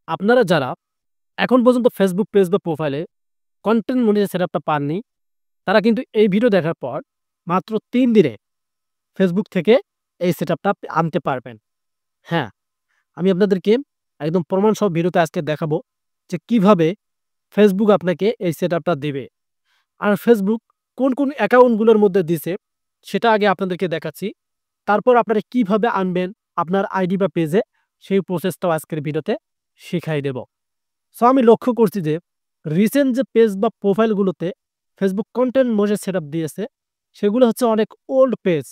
আপনারা যারা এখন পর্যন্ত Facebook পেজ বা প্রোফাইলে কনটেন্ট মনিটাইজেশন সেটআপটা পাননি, তারা কিন্তু এই ভিডিও দেখার পর মাত্র ৩ দিনে Facebook থেকে এই সেটআপটা আনতে পারবেন। হ্যাঁ, আমি আপনাদেরকে একদম প্রমাণ সহ ভিডিওতে আজকে দেখাবো যে কিভাবে Facebook আপনাকে এই সেটআপটা দিবে। আর Facebook কোন অ্যাকাউন্টগুলোর মধ্যে দিছে সেটা আগে আপনাদেরকে দেখাচ্ছি। তারপর আপনারা কিভাবে আনবেন আপনার আইডি বা পেজে সেই প্রসেসটাও আজকের ভিডিওতে শিখাই দেব। সো আমি লক্ষ্য করছি যে রিসেন্ট যে পেজ বা প্রোফাইলগুলোতে Facebook কনটেন্ট মনিটাইজেশন সেটআপ দিয়েছে সেগুলো হচ্ছে অনেক ওল্ড পেজ।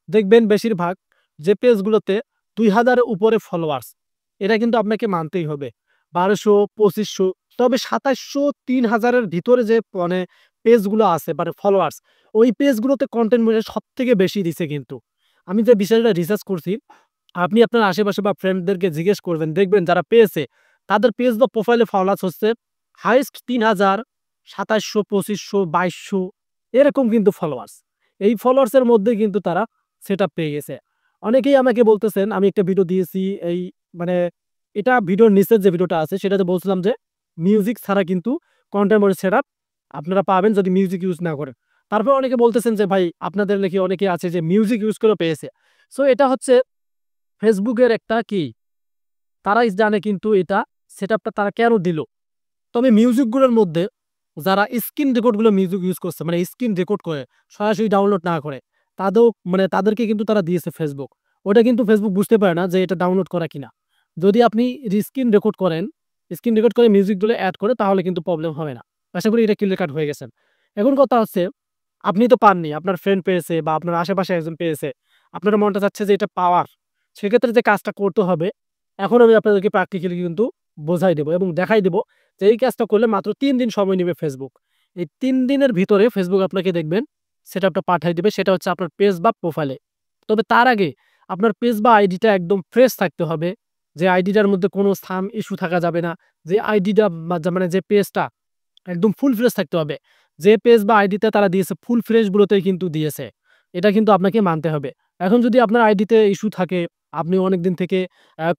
দেখবেন বেশিরভাগ যে পেজগুলোতে ২,০০০ এর উপরে ফলোয়ার্স। এটা কিন্তু আপনাকে মানতেই হবে। ১২০০, ২৫০০ তবে ২৭০০, ৩,০০০ এর ভিতরে যে মানে পেজগুলো আছে মানে ফলোয়ার্স, ওই পেজগুলোতে কনটেন্ট মনিটাইজেশন সবথেকে বেশি দিছে কিন্তু। আমি যে বিষয়টা রিসার্চ করছি, আপনি আপনার আশেপাশে বা ফ্রেন্ডদেরকে জিজ্ঞেস করবেন, দেখবেন যারা পেয়েছে তাদের পেজ বা প্রোফাইলে ফলোয়ার্স হচ্ছে হাইয়েস্ট ৩,০০০, ২৭০০, ২৫০০, ২২০০ এরকম কিন্তু ফলোয়ার্স। এই ফলোয়ার্সের মধ্যে কিন্তু তারা সেটআপ পেয়ে গেছে। অনেকেই আমাকে বলতেছেন, আমি একটা ভিডিও দিয়েছি এই মানে এটা ভিডিওর নিচের যে ভিডিওটা আছে সেটাতে বলছিলাম যে মিউজিক ছাড়া কিন্তু কনটেন্ট মনিটাইজেশন সেটআপ আপনারা পাবেন যদি মিউজিক ইউজ না করেন। তারপর অনেকে বলতেছেন যে ভাই আপনাদের নাকি অনেকে আছে যে মিউজিক ইউজ করে পেয়েছে। সো এটা হচ্ছে Facebook এর একটা কি তারাই জানে কিন্তু এটা সেটআপটা তারা কেন দিল। তবে মিউজিকগুলোর মধ্যে যারা স্ক্রিন রেকর্ড গুলো মিউজিক ইউজ করছে মানে স্ক্রিন রেকর্ড করে সরাসরি ডাউনলোড না করে তাদেরকে কিন্তু তারা দিয়েছে Facebook। ওটা কিন্তু Facebook বুঝতে পারে না যে এটা ডাউনলোড করা কিনা। যদি আপনি স্ক্রিন রেকর্ড করেন, স্ক্রিন রেকর্ড করে মিউজিকগুলো এড করে তাহলে কিন্তু প্রবলেম হবে না। আশা করি এটা ক্লিয়ার কাট হয়ে গেছেন। এখন কথা হচ্ছে আপনি তো পাননি, আপনার ফ্রেন্ড পেয়েছে বা আপনার আশেপাশে একজন পেয়েছে। আপনার মনটা চাচ্ছে যে এটা পাওয়ার। সেক্ষেত্রে যে কাজটা করতে হবে এখন আমি আপনাদেরকে প্র্যাকটিক্যালি কিন্তু বোঝাই দেব এবং দেখাই দেব যে এই কাজটা করলে মাত্র ৩ দিন সময় নিবে Facebook। এই ৩ দিনের ভিতরে Facebook আপনাকে দেখবেন সেটআপটা পাঠায় দিবে। সেটা হচ্ছে আপনার পেজ বা প্রোফাইলে। তবে তার আগে আপনার পেজ বা আইডিটা একদম ফ্রেশ থাকতে হবে। যে আইডিটার মধ্যে কোনো স্পাম ইস্যু থাকা যাবে না। যে আইডিটা মানে যে পেজটা একদম ফুল ফ্রেশ থাকতে হবে। যে পেজ বা আইডিতে তারা দিয়েছে ফুল ফ্রেশ গুলোতেই কিন্তু দিয়েছে। এটা কিন্তু আপনাকে মানতে হবে। এখন যদি আপনার আইডিতে ইস্যু থাকে, আপনি অনেকদিন থেকে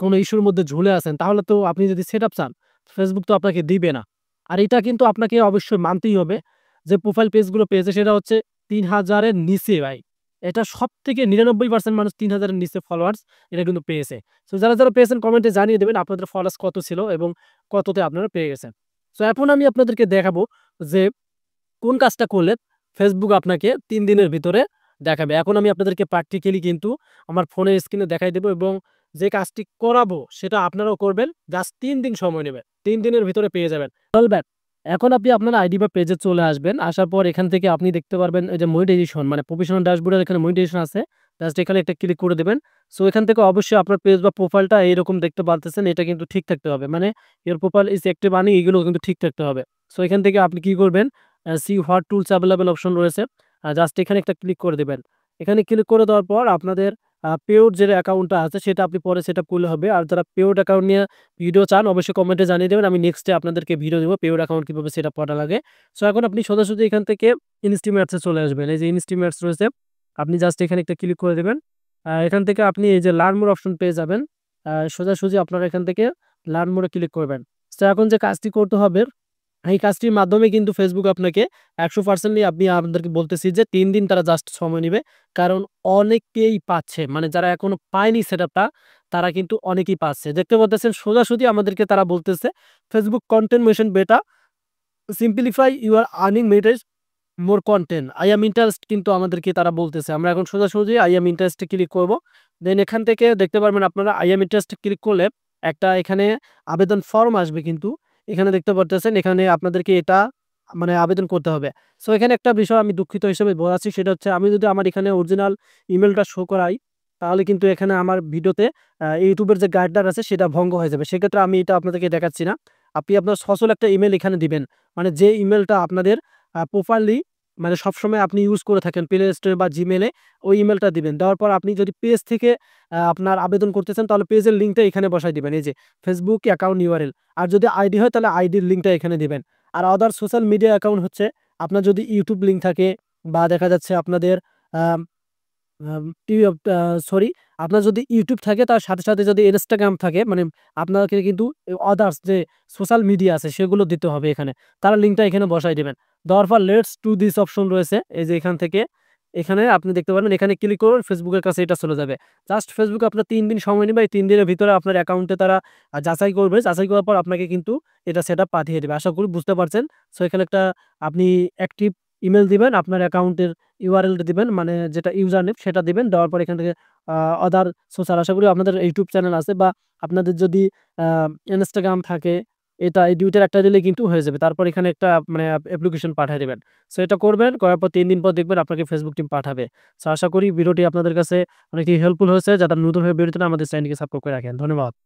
কোনো ইস্যুর মধ্যে ঝুলে আছেন, তাহলে তো আপনি যদি সেটআপ চান, Facebook তো আপনাকে দিবে না। আর এটা কিন্তু আপনাকে অবশ্যই মানতেই হবে যে প্রোফাইল পেজগুলো পেয়েছে সেটা হচ্ছে ৩,০০০ এর নিচে ভাই। এটা সবথেকে ৯৯% মানুষ ৩,০০০ এর নিচে ফলোয়ার্স এটা কিন্তু পেয়েছে। সো যারা পেয়েছেন কমেন্টে জানিয়ে দেবেন আপনাদের ফলোয়ার্স কত ছিল এবং কততে আপনারা পেয়ে গেছেন। সো এখন আমি আপনাদেরকে দেখাবো যে কোন কাজটা করলে Facebook আপনাকে ৩ দিনের ভিতরে দেখাবে। এখন আমি আপনাদেরকে প্র্যাকটিক্যালি কিন্তু আমার ফোনের স্ক্রিনে দেখাই দেব এবং যে কাজটি করাবো সেটা আপনারাও করবেন। জাস্ট ৩ দিন সময় নেবে। ৩ দিনের ভিতরে পেয়ে যাবেন। চলবেন। এখন আপনি আপনার আইডি বা পেজে চলে আসবেন। আসার পর এখান থেকে আপনি দেখতে পারবেন এই যে মনিটাইজেশন মানে প্রফেশনাল ড্যাশবোর্ডের এখানে মনিটাইজেশন আছে। জাস্ট এখানে একটা ক্লিক করে দিবেন। সো এখান থেকে অবশ্যই আপনার পেজ বা প্রোফাইলটা এইরকম দেখতে পারতেছেন। এটা কিন্তু ঠিক থাকতে হবে। মানে your profile is active earning এগুলো কিন্তু ঠিক থাকতে হবে। সো এখান থেকে আপনি কি করবেন see what tools available option রয়েছে। জাস্ট এখানে একটা ক্লিক করে দিবেন। এখানে ক্লিক করে দেওয়ার পর আপনাদের পেইড যে অ্যাকাউন্টটা আছে সেটা আপনি পরে সেটআপ করলে হবে। আর যারা পেইড অ্যাকাউন্ট নিয়ে ভিডিও চান অবশ্যই কমেন্টে জানিয়ে দেবেন। আমি নেক্সট ডে আপনাদেরকে ভিডিও দেব পেইড অ্যাকাউন্ট কিভাবে সেটআপ করা লাগে। সো এখন আপনি সোজাসুজি এখান থেকে ইনস্টিমেটস এ চলে আসবেন। এই যে ইনস্টিমেটস রয়েছে, আপনি জাস্ট এখানে একটা ক্লিক করে দিবেন। এখান থেকে আপনি এই যে লার্ন মোর অপশন পেয়ে যাবেন। সোজাসুজি আপনারা এখান থেকে লার্ন মোর এ ক্লিক করবেন। সো এখন যে কাজটি করতে হবে এই কাজটির মাধ্যমে কিন্তু Facebook আপনাকে ১০০% আমি আপনাদেরকে বলতেছি যে ৩ দিন তারা জাস্ট সময় নিবে। কারণ অনেকেই পাচ্ছে। মানে যারা এখনো পায়নি সেটআপটা তারা কিন্তু অনেকেই পাচ্ছে। দেখতে পারতেছেন সোজাসুজি আমাদেরকে তারা বলতেছে Facebook কনটেন্ট মেশন বেটা simplify your earning methods more content. I am interest কিন্তু আমাদেরকে তারা বলতেছে। আমরা এখন সোজাসুজি I am interest A click করব। দেন এখান থেকে দেখতে পারবেন আপনারা I am interest A click করলে একটা এখানে আবেদন ফর্ম আসবে কিন্তু। এখানে দেখতে পারতেছেন এখানে আপনাদেরকে এটা মানে আবেদন করতে হবে। সো এখানে একটা বিষয় আমি দুঃখিত হিসেবে বলাচ্ছি সেটা হচ্ছে আমি যদি আমার এখানে অরিজিনাল ইমেইলটা শো করাই তাহলে কিন্তু এখানে আমার ভিডিওতে YouTube এর যে গাইডলাইন আছে সেটা ভঙ্গ হয়ে যাবে। সেক্ষেত্রে আমি এটা আপনাদেরকে দেখাচ্ছি না। আপনি আপনার সচল একটা ইমেইল এখানে দিবেন। মানে যে ইমেইলটা আপনাদের প্রপারলি মানে সবসময় আপনি ইউজ করে থাকেন প্লে স্টোরে বা জিমেইলে ওই ইমেইলটা দিবেন। দেওয়ার পর আপনি যদি পেজ থেকে আপনার আবেদন করতেছেন তাহলে পেজের লিঙ্কটা এখানে বসায় দিবেন। এই যে Facebook অ্যাকাউন্ট URL। আর যদি আইডি হয় তাহলে আইডির লিঙ্কটা এখানে দিবেন। আর আদার সোশ্যাল মিডিয়া অ্যাকাউন্ট হচ্ছে আপনার যদি YouTube লিঙ্ক থাকে বা দেখা যাচ্ছে আপনাদের আ টি সরি, আপনার যদি YouTube থাকে তার সাথে, সাথে যদি Instagram থাকে মানে আপনাকে কিন্তু আদার্স যে সোশ্যাল মিডিয়া আছে সেগুলো দিতে হবে এখানে। তার লিঙ্কটা এখানে বসায় দিবেন। দেওয়ার পর লেটস ডু দিস অপশন রয়েছে। এই যে এখান থেকে এখানে আপনি দেখতে পারবেন, এখানে ক্লিক করুন, Facebook এর কাছে এটা চলে যাবে। জাস্ট Facebook এ আপনার ৩ দিন সময় নিবে। এই ৩ দিনের ভিতরে আপনার অ্যাকাউন্টে তারা যাচাই করবে। যাচাই করার পর আপনাকে কিন্তু এটা সেটআপ পাঠিয়ে দিবে। আশা করি বুঝতে পারছেন। সো এখানে একটা আপনি অ্যাক্টিভ ইমেইল দিবেন, আপনার অ্যাকাউন্টের URL টা দিবেন, মানে যেটা ইউজার নেম সেটা দিবেন। দেওয়ার পর এখান থেকে আ আদার সোশ্যাল, আশা করি আপনাদের YouTube চ্যানেল আছে বা আপনাদের যদি আ Instagram থাকে, এটা এই ২ টার একটা দিলেই কিন্তু হয়ে যাবে। তারপর এখানে একটা মানে অ্যাপ্লিকেশন পাঠায় দিবেন। সো এটা করবেন, করার পর ৩ দিন পর দেখবেন আপনাকে Facebook টিম পাঠাবে। সো আশা করি ভিডিওটি আপনাদের কাছে অনেকই হেল্পফুল হয়েছে। যারা নতুন হয়ে বের হচ্ছেন আমাদের চ্যানেলটিকে সাবস্ক্রাইব করে রাখেন। ধন্যবাদ।